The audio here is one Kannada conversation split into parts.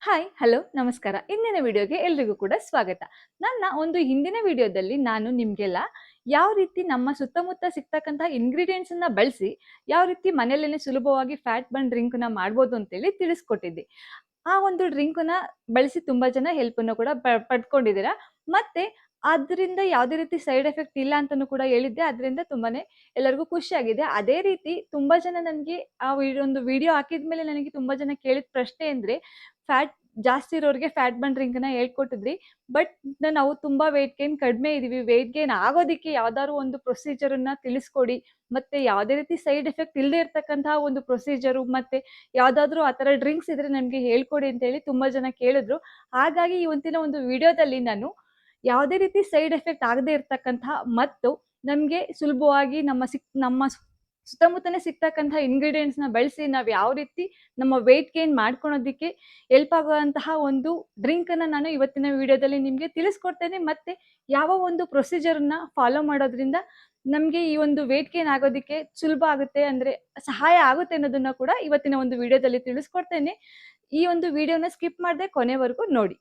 ಹಾಯ್, ಹಲೋ, ನಮಸ್ಕಾರ. ಇಂದಿನ ವಿಡಿಯೋಗೆ ಎಲ್ರಿಗೂ ಕೂಡ ಸ್ವಾಗತ. ನನ್ನ ಒಂದು ಹಿಂದಿನ ವಿಡಿಯೋದಲ್ಲಿ ನಾನು ನಿಮಗೆಲ್ಲ ಯಾವ ರೀತಿ ನಮ್ಮ ಸುತ್ತಮುತ್ತ ಸಿಗ್ತಕ್ಕಂತಹ ಇಂಗ್ರೀಡಿಯೆಂಟ್ಸ್ ಅನ್ನ ಬಳಸಿ ಯಾವ ರೀತಿ ಮನೆಯಲ್ಲೇನೆ ಸುಲಭವಾಗಿ ಫ್ಯಾಟ್ ಬರ್ನ್ ಡ್ರಿಂಕ್ ನ ಮಾಡ್ಬೋದು ಅಂತೇಳಿ ತಿಳಿಸ್ಕೊಟ್ಟಿದ್ದೆ. ಆ ಒಂದು ಡ್ರಿಂಕ್ ನ ಬಳಸಿ ತುಂಬಾ ಜನ ಹೆಲ್ಪ್ ಅನ್ನು ಕೂಡ ಪಡ್ಕೊಂಡಿದ್ದೀರಾ. ಮತ್ತೆ ಅದರಿಂದ ಯಾವುದೇ ರೀತಿ ಸೈಡ್ ಎಫೆಕ್ಟ್ ಇಲ್ಲ ಅಂತಾನೂ ಕೂಡ ಹೇಳಿದ್ದೆ. ಅದರಿಂದ ತುಂಬಾನೇ ಎಲ್ಲರಿಗೂ ಖುಷಿ ಆಗಿದೆ. ಅದೇ ರೀತಿ ತುಂಬಾ ಜನ ನನಗೆ ಆ ಒಂದು ವಿಡಿಯೋ ಹಾಕಿದ್ಮೇಲೆ ನನಗೆ ತುಂಬಾ ಜನ ಕೇಳಿದ ಪ್ರಶ್ನೆ ಅಂದ್ರೆ, ಫ್ಯಾಟ್ ಜಾಸ್ತಿ ಇರೋರಿಗೆ ಫ್ಯಾಟ್ ಬರ್ನ್ ಡ್ರಿಂಕ್ ನ ಹೇಳ್ಕೊಟ್ಟಿದ್ರಿ, ಬಟ್ ನಾವು ತುಂಬಾ ವೇಟ್ ಗೇನ್ ಕಡಿಮೆ ಇದೀವಿ, ವೇಟ್ ಗೇನ್ ಆಗೋದಿಕ್ಕೆ ಯಾವ್ದಾದ್ರು ಒಂದು ಪ್ರೊಸೀಜರ್ ಅನ್ನ ತಿಳಿಸ್ಕೊಡಿ, ಮತ್ತೆ ಯಾವುದೇ ರೀತಿ ಸೈಡ್ ಎಫೆಕ್ಟ್ ಇಲ್ಲದೆ ಇರ್ತಕ್ಕಂತಹ ಒಂದು ಪ್ರೊಸೀಜರು, ಮತ್ತೆ ಯಾವ್ದಾದ್ರು ಆ ತರ ಡ್ರಿಂಕ್ಸ್ ಇದ್ರೆ ನಮ್ಗೆ ಹೇಳ್ಕೊಡಿ ಅಂತ ಹೇಳಿ ತುಂಬಾ ಜನ ಕೇಳಿದ್ರು. ಹಾಗಾಗಿ ಇವತ್ತಿನ ಒಂದು ವಿಡಿಯೋದಲ್ಲಿ ನಾನು ಯಾವುದೇ ರೀತಿ ಸೈಡ್ ಎಫೆಕ್ಟ್ ಆಗದೆ ಇರ್ತಕ್ಕಂತಹ ಮತ್ತು ನಮ್ಗೆ ಸುಲಭವಾಗಿ ನಮ್ಮ ಸುತ್ತಮುತ್ತನೇ ಸಿಗ್ತಕ್ಕಂತಹ ಇಂಗ್ರೀಡಿಯೆಂಟ್ಸ್ ನ ಬಳಸಿ ನಾವು ಯಾವ ರೀತಿ ನಮ್ಮ ವೇಟ್ ಗೇನ್ ಮಾಡ್ಕೊಳೋದಿಕ್ಕೆ ಹೆಲ್ಪ್ ಆಗುವಂತಹ ಒಂದು ಡ್ರಿಂಕ್ ಅನ್ನ ನಾನು ಇವತ್ತಿನ ವಿಡಿಯೋದಲ್ಲಿ ನಿಮ್ಗೆ ತಿಳಿಸ್ಕೊಡ್ತೇನೆ. ಮತ್ತೆ ಯಾವ ಒಂದು ಪ್ರೊಸೀಜರ್ ನ ಫಾಲೋ ಮಾಡೋದ್ರಿಂದ ನಮ್ಗೆ ಈ ಒಂದು ವೇಟ್ ಗೇನ್ ಆಗೋದಿಕ್ಕೆ ಸುಲಭ ಆಗುತ್ತೆ, ಅಂದ್ರೆ ಸಹಾಯ ಆಗುತ್ತೆ ಅನ್ನೋದನ್ನ ಕೂಡ ಇವತ್ತಿನ ಒಂದು ವಿಡಿಯೋದಲ್ಲಿ ತಿಳಿಸ್ಕೊಡ್ತೇನೆ. ಈ ಒಂದು ವಿಡಿಯೋನ ಸ್ಕಿಪ್ ಮಾಡದೆ ಕೊನೆವರೆಗೂ ನೋಡಿ.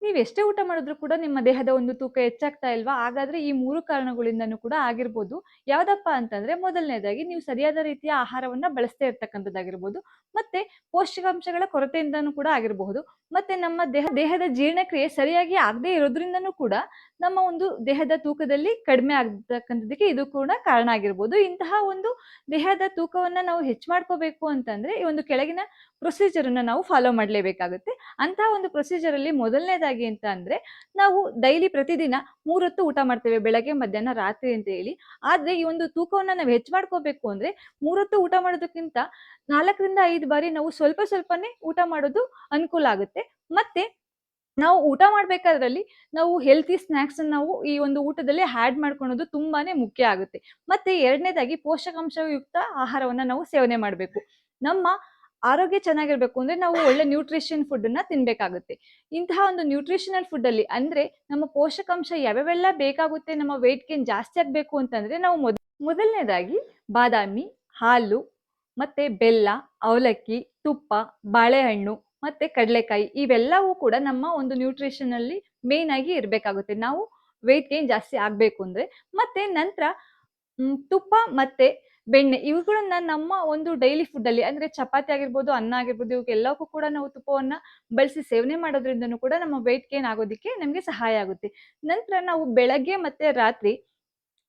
ನೀವು ಎಷ್ಟೇ ಊಟ ಮಾಡಿದ್ರು ಕೂಡ ನಿಮ್ಮ ದೇಹದ ಒಂದು ತೂಕ ಹೆಚ್ಚಾಗ್ತಾ ಇಲ್ವಾ? ಹಾಗಾದ್ರೆ ಈ 3 ಕಾರಣಗಳಿಂದನೂ ಕೂಡ ಆಗಿರ್ಬೋದು. ಯಾವ್ದಪ್ಪ ಅಂತಂದ್ರೆ, ಮೊದಲನೇದಾಗಿ ನೀವು ಸರಿಯಾದ ರೀತಿಯ ಆಹಾರವನ್ನ ಬಳಸದೇ ಇರ್ತಕ್ಕಂಥದ್ದಾಗಿರ್ಬೋದು, ಮತ್ತೆ ಪೌಷ್ಟಿಕಾಂಶಗಳ ಕೊರತೆಯಿಂದನೂ ಕೂಡ ಆಗಿರಬಹುದು, ಮತ್ತೆ ನಮ್ಮ ದೇಹದ ಜೀರ್ಣಕ್ರಿಯೆ ಸರಿಯಾಗಿ ಆಗದೆ ಇರೋದ್ರಿಂದನೂ ಕೂಡ ನಮ್ಮ ಒಂದು ದೇಹದ ತೂಕದಲ್ಲಿ ಕಡಿಮೆ ಆಗ್ತಕ್ಕಂಥದಕ್ಕೆ ಇದು ಕೂಡ ಕಾರಣ ಆಗಿರ್ಬೋದು. ಇಂತಹ ಒಂದು ದೇಹದ ತೂಕವನ್ನ ನಾವು ಹೆಚ್ಚು ಮಾಡ್ಕೋಬೇಕು ಅಂತಂದ್ರೆ ಈ ಒಂದು ಕೆಳಗಿನ ಪ್ರೊಸೀಜರ್ ಅನ್ನ ನಾವು ಫಾಲೋ ಮಾಡ್ಲೇಬೇಕಾಗುತ್ತೆ. ಅಂತಹ ಒಂದು ಪ್ರೊಸೀಜರ್ ಅಲ್ಲಿ ಮೊದಲನೇದಾಗಿ ಅಂತ ಅಂದ್ರೆ, ನಾವು ಡೈಲಿ ಪ್ರತಿದಿನ 3 ಹೊತ್ತು ಊಟ ಮಾಡ್ತೇವೆ, ಬೆಳಗ್ಗೆ, ಮಧ್ಯಾಹ್ನ, ರಾತ್ರಿ ಅಂತ ಹೇಳಿ. ಆದ್ರೆ ಈ ಒಂದು ತೂಕವನ್ನ ನಾವು ಹೆಚ್ಚು ಮಾಡ್ಕೋಬೇಕು ಅಂದ್ರೆ 3 ಹೊತ್ತು ಊಟ ಮಾಡೋದಕ್ಕಿಂತ 4 ರಿಂದ 5 ಬಾರಿ ನಾವು ಸ್ವಲ್ಪ ಸ್ವಲ್ಪನೇ ಊಟ ಮಾಡೋದು ಅನುಕೂಲ ಆಗುತ್ತೆ. ಮತ್ತೆ ನಾವು ಊಟ ಮಾಡ್ಬೇಕಾದ್ರಲ್ಲಿ ನಾವು ಹೆಲ್ತಿ ಸ್ನಾಕ್ಸ್ ನಾವು ಈ ಒಂದು ಊಟದಲ್ಲಿ ಆಡ್ ಮಾಡ್ಕೊಳ್ಳೋದು ತುಂಬಾನೇ ಮುಖ್ಯ ಆಗುತ್ತೆ. ಮತ್ತೆ ಎರಡನೇದಾಗಿ ಪೋಷಕಾಂಶಯುಕ್ತ ಆಹಾರವನ್ನ ನಾವು ಸೇವನೆ ಮಾಡಬೇಕು. ನಮ್ಮ ಆರೋಗ್ಯ ಚೆನ್ನಾಗಿರ್ಬೇಕು ಅಂದ್ರೆ ನಾವು ಒಳ್ಳೆ ನ್ಯೂಟ್ರಿಷನ್ ಫುಡ್ ಅನ್ನ ತಿನ್ಬೇಕಾಗುತ್ತೆ. ಇಂತಹ ಒಂದು ನ್ಯೂಟ್ರಿಷನಲ್ ಫುಡ್ ಅಲ್ಲಿ ಅಂದ್ರೆ ನಮ್ಮ ಪೋಷಕಾಂಶ ಯಾವ್ಯಾವೆಲ್ಲ ಬೇಕಾಗುತ್ತೆ ನಮ್ಮ ವೇಟ್ ಗೇನ್ ಜಾಸ್ತಿ ಆಗ್ಬೇಕು ಅಂತಂದ್ರೆ, ನಾವು ಮೊದಲನೇದಾಗಿ ಬಾದಾಮಿ, ಹಾಲು, ಮತ್ತೆ ಬೆಲ್ಲ, ಅವಲಕ್ಕಿ, ತುಪ್ಪ, ಬಾಳೆಹಣ್ಣು, ಮತ್ತೆ ಕಡಲೆಕಾಯಿ ಇವೆಲ್ಲವೂ ಕೂಡ ನಮ್ಮ ಒಂದು ನ್ಯೂಟ್ರಿಷನ್ ಅಲ್ಲಿ ಮೇನ್ ಆಗಿ ಇರ್ಬೇಕಾಗುತ್ತೆ ನಾವು ವೇಟ್ ಗೇನ್ ಜಾಸ್ತಿ ಆಗ್ಬೇಕು ಅಂದ್ರೆ. ಮತ್ತೆ ನಂತರ ತುಪ್ಪ ಮತ್ತೆ ಬೆಣ್ಣೆ ಇವುಗಳನ್ನ ನಮ್ಮ ಒಂದು ಡೈಲಿ ಫುಡ್ ಅಲ್ಲಿ ಅಂದ್ರೆ ಚಪಾತಿ ಆಗಿರ್ಬೋದು, ಅನ್ನ ಆಗಿರ್ಬೋದು, ಇವಕ್ಕೆಲ್ಲಕ್ಕೂ ಕೂಡ ನಾವು ತುಪ್ಪವನ್ನ ಬಳಸಿ ಸೇವನೆ ಮಾಡೋದ್ರಿಂದನೂ ಕೂಡ ನಮ್ಮ ವೇಟ್ ಗೇನ್ ಆಗೋದಿಕ್ಕೆ ನಮ್ಗೆ ಸಹಾಯ ಆಗುತ್ತೆ. ನಂತರ ನಾವು ಬೆಳಗ್ಗೆ ಮತ್ತೆ ರಾತ್ರಿ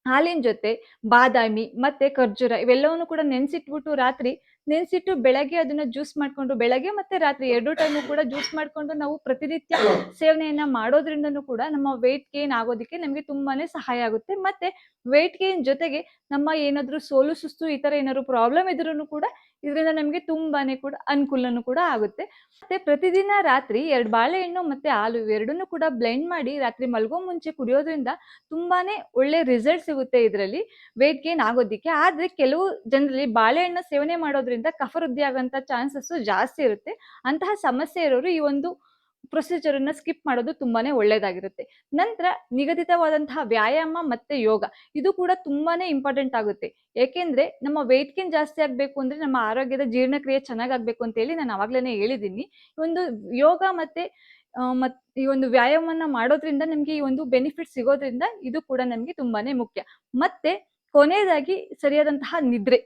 ಹಾಲಿನ ಜೊತೆ ಬಾದಾಮಿ ಮತ್ತೆ ಖರ್ಜೂರ ಇವೆಲ್ಲವನ್ನು ಕೂಡ ನೆನೆಸಿಟ್ಬಿಟ್ಟು ರಾತ್ರಿ ನೆನೆಸಿಟ್ಟು ಬೆಳಗ್ಗೆ ಅದನ್ನ ಜ್ಯೂಸ್ ಮಾಡ್ಕೊಂಡು, ಬೆಳಗ್ಗೆ ಮತ್ತೆ ರಾತ್ರಿ 2 ಟೈಮು ಕೂಡ ಜ್ಯೂಸ್ ಮಾಡ್ಕೊಂಡು ನಾವು ಪ್ರತಿನಿತ್ಯ ಸೇವನೆಯನ್ನ ಮಾಡೋದ್ರಿಂದನೂ ಕೂಡ ನಮ್ಮ ವೇಟ್ ಗೇನ್ ಆಗೋದಿಕ್ಕೆ ನಮ್ಗೆ ತುಂಬಾನೇ ಸಹಾಯ ಆಗುತ್ತೆ. ಮತ್ತೆ ವೇಟ್ ಗೇನ್ ಜೊತೆಗೆ ನಮ್ಮ ಏನಾದ್ರು ಸೋಲು ಸುಸ್ತು ಈ ತರ ಏನಾದ್ರು ಪ್ರಾಬ್ಲಮ್ ಇದ್ರೂ ಕೂಡ ಇದರಿಂದ ನಮ್ಗೆ ತುಂಬಾನೇ ಕೂಡ ಅನುಕೂಲನೂ ಕೂಡ ಆಗುತ್ತೆ. ಮತ್ತೆ ಪ್ರತಿದಿನ ರಾತ್ರಿ 2 ಬಾಳೆಹಣ್ಣು ಮತ್ತೆ ಹಾಲು ಇವೆರಡನ್ನೂ ಕೂಡ ಬ್ಲೆಂಡ್ ಮಾಡಿ ರಾತ್ರಿ ಮಲ್ಗೋ ಮುಂಚೆ ಕುಡಿಯೋದ್ರಿಂದ ತುಂಬಾನೇ ಒಳ್ಳೆ ರಿಸಲ್ಟ್ ಸಿಗುತ್ತೆ ಇದರಲ್ಲಿ ವೇಟ್ ಗೇನ್ ಆಗೋದಿಕ್ಕೆ. ಆದ್ರೆ ಕೆಲವು ಜನರಲ್ಲಿ ಬಾಳೆಹಣ್ಣು ಸೇವನೆ ಮಾಡೋದ್ರಿಂದ ಕಫ ವೃದ್ಧಿ ಆಗುವಂತ ಚಾನ್ಸಸ್ ಜಾಸ್ತಿ ಇರುತ್ತೆ. ಅಂತಹ ಸಮಸ್ಯೆ ಇರೋರು ಈ ಒಂದು ಪ್ರೊಸೀಜರ್ ಅನ್ನ ಸ್ಕಿಪ್ ಮಾಡೋದು ತುಂಬಾನೇ ಒಳ್ಳೇದಾಗಿರುತ್ತೆ. ನಂತರ ನಿಗದಿತವಾದಂತಹ ವ್ಯಾಯಾಮ ಮತ್ತೆ ಯೋಗ ಇದು ಕೂಡ ತುಂಬಾನೇ ಇಂಪಾರ್ಟೆಂಟ್ ಆಗುತ್ತೆ. ಯಾಕೆಂದ್ರೆ ನಮ್ಮ ವೇಟ್ ಗೇನ್ ಜಾಸ್ತಿ ಆಗ್ಬೇಕು ಅಂದ್ರೆ ನಮ್ಮ ಆರೋಗ್ಯದ ಜೀರ್ಣಕ್ರಿಯೆ ಚೆನ್ನಾಗಾಗ್ಬೇಕು ಅಂತ ಹೇಳಿ ನಾನು ಅವಾಗ್ಲೇನೆ ಹೇಳಿದೀನಿ. ಒಂದು ಯೋಗ ಮತ್ತೆ ಈ ಒಂದು ವ್ಯಾಯಾಮವನ್ನ ಮಾಡೋದ್ರಿಂದ ನಮ್ಗೆ ಈ ಒಂದು ಬೆನಿಫಿಟ್ ಸಿಗೋದ್ರಿಂದ ಇದು ಕೂಡ ನಮ್ಗೆ ತುಂಬಾನೇ ಮುಖ್ಯ. ಮತ್ತೆ ಕೊನೆಯದಾಗಿ ಸರಿಯಾದಂತಹ ನಿದ್ರೆ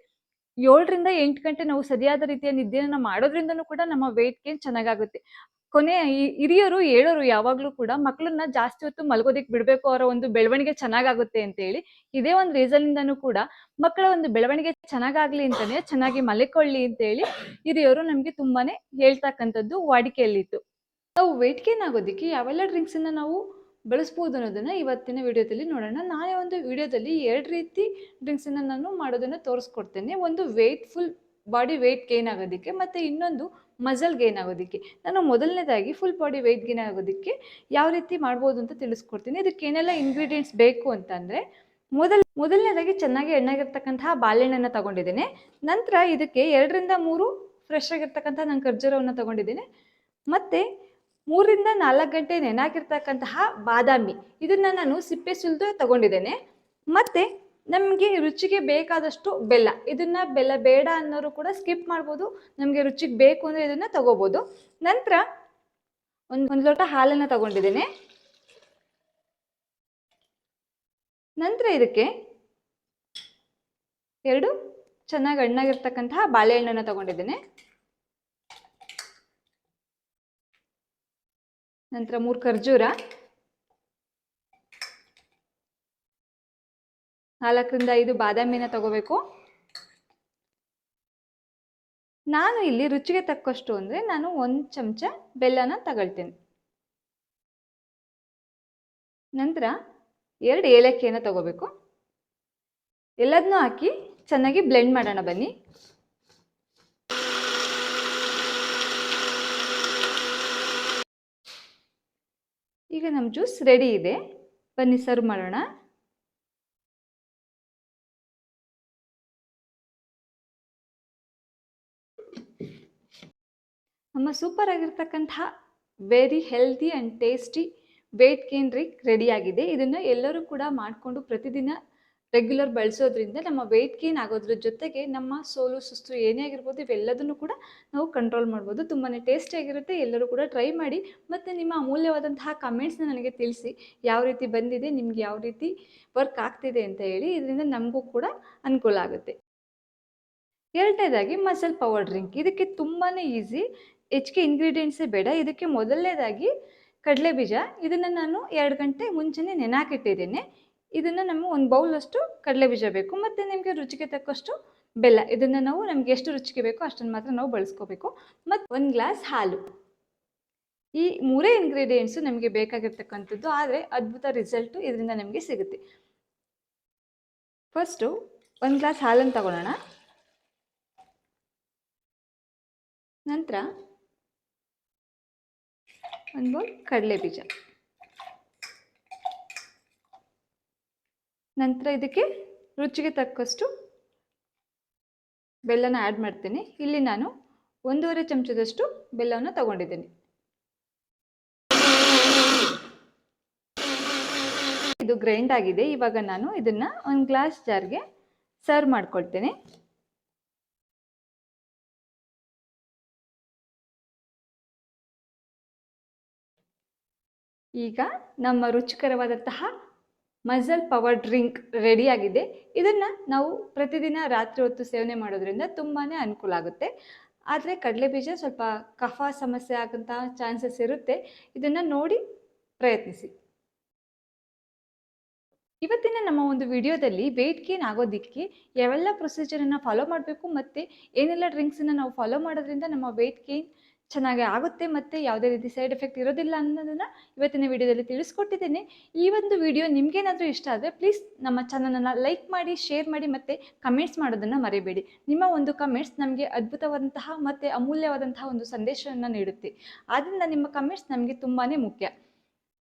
7 ರಿಂದ 8 ಗಂಟೆ ನಾವು ಸರಿಯಾದ ರೀತಿಯ ನಿದ್ದೆಯನ್ನ ಮಾಡೋದ್ರಿಂದನೂ ಕೂಡ ನಮ್ಮ ವೇಟ್ ಗೇನ್ ಚೆನ್ನಾಗಾಗುತ್ತೆ. ಹಿರಿಯರು ಹೇಳೋರು ಯಾವಾಗ್ಲೂ ಕೂಡ ಮಕ್ಕಳನ್ನ ಜಾಸ್ತಿ ಹೊತ್ತು ಮಲ್ಗೋದಿಕ್ ಬಿಡ್ಬೇಕು, ಅವರ ಒಂದು ಬೆಳವಣಿಗೆ ಚೆನ್ನಾಗಾಗುತ್ತೆ ಅಂತ ಹೇಳಿ. ಇದೇ ಒಂದು ರೀಸನ್ ಇಂದನೂ ಕೂಡ ಮಕ್ಕಳ ಒಂದು ಬೆಳವಣಿಗೆ ಚೆನ್ನಾಗಾಗ್ಲಿ ಅಂತಾನೆ ಚೆನ್ನಾಗಿ ಮಲ್ಕೊಳ್ಳಿ ಅಂತ ಹೇಳಿ ಹಿರಿಯರು ನಮ್ಗೆ ತುಂಬಾನೇ ಹೇಳ್ತಕ್ಕಂಥದ್ದು ವಾಡಿಕೆಯಲ್ಲಿತ್ತು. ನಾವು ವೇಟ್ ಗೇನ್ ಆಗೋದಿಕ್ಕೆ ಯಾವೆಲ್ಲ ಡ್ರಿಂಕ್ಸ್ ಅನ್ನ ನಾವು ಬಳಸ್ಬೋದು ಅನ್ನೋದನ್ನ ಇವತ್ತಿನ ವಿಡಿಯೋದಲ್ಲಿ ನೋಡೋಣ. ನಾನೇ ಒಂದು ವಿಡಿಯೋದಲ್ಲಿ 2 ರೀತಿ ಡ್ರಿಂಕ್ಸ್ ಅನ್ನ ನಾನು ಮಾಡೋದನ್ನ ತೋರಿಸ್ಕೊಡ್ತೇನೆ. ಒಂದು ಬಾಡಿ ವೇಟ್ ಗೇನ್ ಆಗೋದಿಕ್ಕೆ, ಮತ್ತೆ ಇನ್ನೊಂದು ಮಸಲ್ ಗೇನ್ ಆಗೋದಿಕ್ಕೆ. ನಾನು ಮೊದಲನೇದಾಗಿ ಫುಲ್ ಬಾಡಿ ವೇಟ್ ಗೇನ್ ಆಗೋದಿಕ್ಕೆ ಯಾವ ರೀತಿ ಮಾಡ್ಬೋದು ಅಂತ ತಿಳಿಸ್ಕೊಡ್ತೀನಿ. ಇದಕ್ಕೆ ಏನೆಲ್ಲ ಇಂಗ್ರೀಡಿಯೆಂಟ್ಸ್ ಬೇಕು ಅಂತಂದ್ರೆ, ಮೊದಲನೇದಾಗಿ ಚೆನ್ನಾಗಿ ಎಣ್ಣೆಗಿರ್ತಕ್ಕಂತಹ ಬಾಳೆಹಣ್ಣನ್ನ ತಗೊಂಡಿದ್ದೇನೆ. ನಂತರ ಇದಕ್ಕೆ 2 ರಿಂದ 3 ಫ್ರೆಶ್ ಆಗಿರ್ತಕ್ಕಂತಹ ನಾನು ಖರ್ಜೂರವನ್ನು ತಗೊಂಡಿದ್ದೇನೆ. ಮತ್ತೆ 3 ರಿಂದ 4 ಗಂಟೆ ನೆನಾಕಿರ್ತಕ್ಕಂತಹ ಬಾದಾಮಿ ಇದನ್ನ ನಾನು ಸಿಪ್ಪೆ ಸುಲಿದು ತಗೊಂಡಿದ್ದೇನೆ. ಮತ್ತೆ ನಮಗೆ ರುಚಿಗೆ ಬೇಕಾದಷ್ಟು ಬೆಲ್ಲ. ಇದನ್ನ ಬೆಲ್ಲ ಬೇಡ ಅನ್ನೋರು ಕೂಡ ಸ್ಕಿಪ್ ಮಾಡ್ಬೋದು. ನಮಗೆ ರುಚಿಗೆ ಬೇಕು ಅಂದರೆ ಇದನ್ನ ತಗೋಬೋದು. ನಂತರ ಒಂದು ಲೋಟ ಹಾಲನ್ನು ತಗೊಂಡಿದ್ದೇನೆ. ನಂತರ ಇದಕ್ಕೆ 2 ಚೆನ್ನಾಗಿ ಹಣ್ಣಾಗಿರ್ತಕ್ಕಂತಹ ಬಾಳೆಹಣ್ಣನ್ನು ತಗೊಂಡಿದ್ದೇನೆ. ನಂತರ 3 ಖರ್ಜೂರ, 4ರಿಂದ 5 ಬಾದಾಮಿನ ತಗೋಬೇಕು. ನಾನು ಇಲ್ಲಿ ರುಚಿಗೆ ತಕ್ಕಷ್ಟು ಅಂದರೆ ನಾನು 1 ಚಮಚ ಬೆಲ್ಲನ ತಗೊಳ್ತೇನೆ. ನಂತರ 2 ಏಲಕ್ಕಿಯನ್ನು ತಗೋಬೇಕು. ಎಲ್ಲದನ್ನೂ ಹಾಕಿ ಚೆನ್ನಾಗಿ ಬ್ಲೆಂಡ್ ಮಾಡೋಣ ಬನ್ನಿ. ಈಗ ನಮ್ಮ ಜ್ಯೂಸ್ ರೆಡಿ ಇದೆ. ಬನ್ನಿ ಸರ್ವ್ ಮಾಡೋಣ. ನಮ್ಮ ಸೂಪರ್ ಆಗಿರ್ತಕ್ಕಂತಹ very healthy and tasty weight gain drink ರೆಡಿಯಾಗಿದೆ. ಇದನ್ನು ಎಲ್ಲರೂ ಕೂಡ ಮಾಡಿಕೊಂಡು ಪ್ರತಿದಿನ ರೆಗ್ಯುಲರ್ ಬಳಸೋದ್ರಿಂದ ನಮ್ಮ ವೆಯ್ಟ್ ಗೇನ್ ಆಗೋದ್ರ ಜೊತೆಗೆ ನಮ್ಮ ಸೋಲು ಸುಸ್ತು ಏನೇ ಆಗಿರ್ಬೋದು ಇವೆಲ್ಲದನ್ನು ಕೂಡ ನಾವು ಕಂಟ್ರೋಲ್ ಮಾಡ್ಬೋದು. ತುಂಬಾ ಟೇಸ್ಟಿಯಾಗಿರುತ್ತೆ. ಎಲ್ಲರೂ ಕೂಡ ಟ್ರೈ ಮಾಡಿ ಮತ್ತು ನಿಮ್ಮ ಅಮೂಲ್ಯವಾದಂತಹ ಕಮೆಂಟ್ಸ್ನ ನನಗೆ ತಿಳಿಸಿ. ಯಾವ ರೀತಿ ಬಂದಿದೆ, ನಿಮ್ಗೆ ಯಾವ ರೀತಿ ವರ್ಕ್ ಆಗ್ತಿದೆ ಅಂತ ಹೇಳಿ. ಇದರಿಂದ ನಮಗೂ ಕೂಡ ಅನುಕೂಲ ಆಗುತ್ತೆ. ಎರಡನೇದಾಗಿ ಮಸಲ್ ಪವರ್ ಡ್ರಿಂಕ್. ಇದಕ್ಕೆ ತುಂಬಾ ಈಸಿ, ಹೆಚ್ಚಿಗೆ ಇಂಗ್ರೀಡಿಯೆಂಟ್ಸೇ ಬೇಡ. ಇದಕ್ಕೆ ಮೊದಲನೇದಾಗಿ ಕಡಲೆ ಬೀಜ. ಇದನ್ನು ನಾನು 2 ಗಂಟೆ ಮುಂಚೆನೇ ನೆನೆಹಾಕಿಟ್ಟಿದ್ದೇನೆ. ಇದನ್ನು ನಮ್ಮ 1 ಬೌಲಷ್ಟು ಕಡಲೆ ಬೀಜ ಬೇಕು ಮತ್ತು ನಿಮಗೆ ರುಚಿಗೆ ತಕ್ಕಷ್ಟು ಬೆಲ್ಲ. ಇದನ್ನು ನಾವು ನಮಗೆ ಎಷ್ಟು ರುಚಿಗೆ ಬೇಕೋ ಅಷ್ಟನ್ನು ಮಾತ್ರ ನಾವು ಬಳಸ್ಕೋಬೇಕು. ಮತ್ತು 1 ಗ್ಲಾಸ್ ಹಾಲು. ಈ 3 ಇಂಗ್ರೀಡಿಯೆಂಟ್ಸು ನಮಗೆ ಬೇಕಾಗಿರ್ತಕ್ಕಂಥದ್ದು. ಆದರೆ ಅದ್ಭುತ ರಿಸಲ್ಟು ಇದರಿಂದ ನಮಗೆ ಸಿಗುತ್ತೆ. ಫಸ್ಟು 1 ಗ್ಲಾಸ್ ಹಾಲನ್ನು ತಗೊಳ್ಳೋಣ. ನಂತರ 1 ಬೌಲ್ ಕಡಲೆ ಬೀಜ. ನಂತರ ಇದಕ್ಕೆ ರುಚಿಗೆ ತಕ್ಕಷ್ಟು ಬೆಲ್ಲನ ಆ್ಯಡ್ ಮಾಡ್ತೀನಿ. ಇಲ್ಲಿ ನಾನು 1.5 ಚಮಚದಷ್ಟು ಬೆಲ್ಲವನ್ನು ತಗೊಂಡಿದ್ದೀನಿ. ಇದು ಗ್ರೈಂಡ್ ಆಗಿದೆ. ಇವಾಗ ನಾನು ಇದನ್ನು 1 ಗ್ಲಾಸ್ ಜಾರ್ಗೆ ಸರ್ವ್ ಮಾಡ್ಕೊಳ್ತೇನೆ. ಈಗ ನಮ್ಮ ರುಚಿಕರವಾದಂತಹ ಮಸಲ್ ಪವರ್ ಡ್ರಿಂಕ್ ರೆಡಿಯಾಗಿದೆ. ಇದನ್ನು ನಾವು ಪ್ರತಿದಿನ ರಾತ್ರಿ ಹೊತ್ತು ಸೇವನೆ ಮಾಡೋದ್ರಿಂದ ತುಂಬಾ ಅನುಕೂಲ ಆಗುತ್ತೆ. ಆದರೆ ಕಡಲೆ ಬೀಜ ಸ್ವಲ್ಪ ಕಫ ಸಮಸ್ಯೆ ಆಗೋಂಥ ಚಾನ್ಸಸ್ ಇರುತ್ತೆ. ಇದನ್ನು ನೋಡಿ ಪ್ರಯತ್ನಿಸಿ. ಇವತ್ತಿನ ನಮ್ಮ ಒಂದು ವಿಡಿಯೋದಲ್ಲಿ ವೆಯ್ಟ್ ಗೇನ್ ಆಗೋದಕ್ಕೆ ಯಾವೆಲ್ಲ ಪ್ರೊಸೀಜರನ್ನು ಫಾಲೋ ಮಾಡಬೇಕು ಮತ್ತು ಏನೆಲ್ಲ ಡ್ರಿಂಕ್ಸನ್ನು ನಾವು ಫಾಲೋ ಮಾಡೋದ್ರಿಂದ ನಮ್ಮ ವೆಯ್ಟ್ ಗೇನ್ ಚೆನ್ನಾಗಿ ಆಗುತ್ತೆ ಮತ್ತು ಯಾವುದೇ ರೀತಿ ಸೈಡ್ ಎಫೆಕ್ಟ್ ಇರೋದಿಲ್ಲ ಅನ್ನೋದನ್ನು ಇವತ್ತಿನ ವಿಡಿಯೋದಲ್ಲಿ ತಿಳಿಸ್ಕೊಟ್ಟಿದ್ದೇನೆ. ಈ ಒಂದು ವಿಡಿಯೋ ನಿಮಗೇನಾದರೂ ಇಷ್ಟ ಆದರೆ ಪ್ಲೀಸ್ ನಮ್ಮ ಚಾನಲನ್ನು ಲೈಕ್ ಮಾಡಿ, ಶೇರ್ ಮಾಡಿ ಮತ್ತು ಕಮೆಂಟ್ಸ್ ಮಾಡೋದನ್ನು ಮರಿಬೇಡಿ. ನಿಮ್ಮ ಒಂದು ಕಮೆಂಟ್ಸ್ ನಮಗೆ ಅದ್ಭುತವಾದಂತಹ ಮತ್ತು ಅಮೂಲ್ಯವಾದಂತಹ ಒಂದು ಸಂದೇಶವನ್ನು ನೀಡುತ್ತೆ. ಆದ್ದರಿಂದ ನಿಮ್ಮ ಕಮೆಂಟ್ಸ್ ನಮಗೆ ತುಂಬಾ ಮುಖ್ಯ.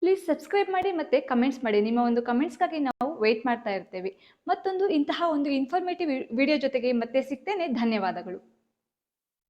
ಪ್ಲೀಸ್ ಸಬ್ಸ್ಕ್ರೈಬ್ ಮಾಡಿ ಮತ್ತು ಕಮೆಂಟ್ಸ್ ಮಾಡಿ. ನಿಮ್ಮ ಒಂದು ಕಮೆಂಟ್ಸ್ಗಾಗಿ ನಾವು ವೆಯ್ಟ್ ಮಾಡ್ತಾ ಇರ್ತೇವೆ. ಮತ್ತೊಂದು ಇಂತಹ ಒಂದು ಇನ್ಫಾರ್ಮೇಟಿವ್ ವಿಡಿಯೋ ಜೊತೆಗೆ ಮತ್ತೆ ಸಿಗ್ತೇನೆ. ಧನ್ಯವಾದಗಳು.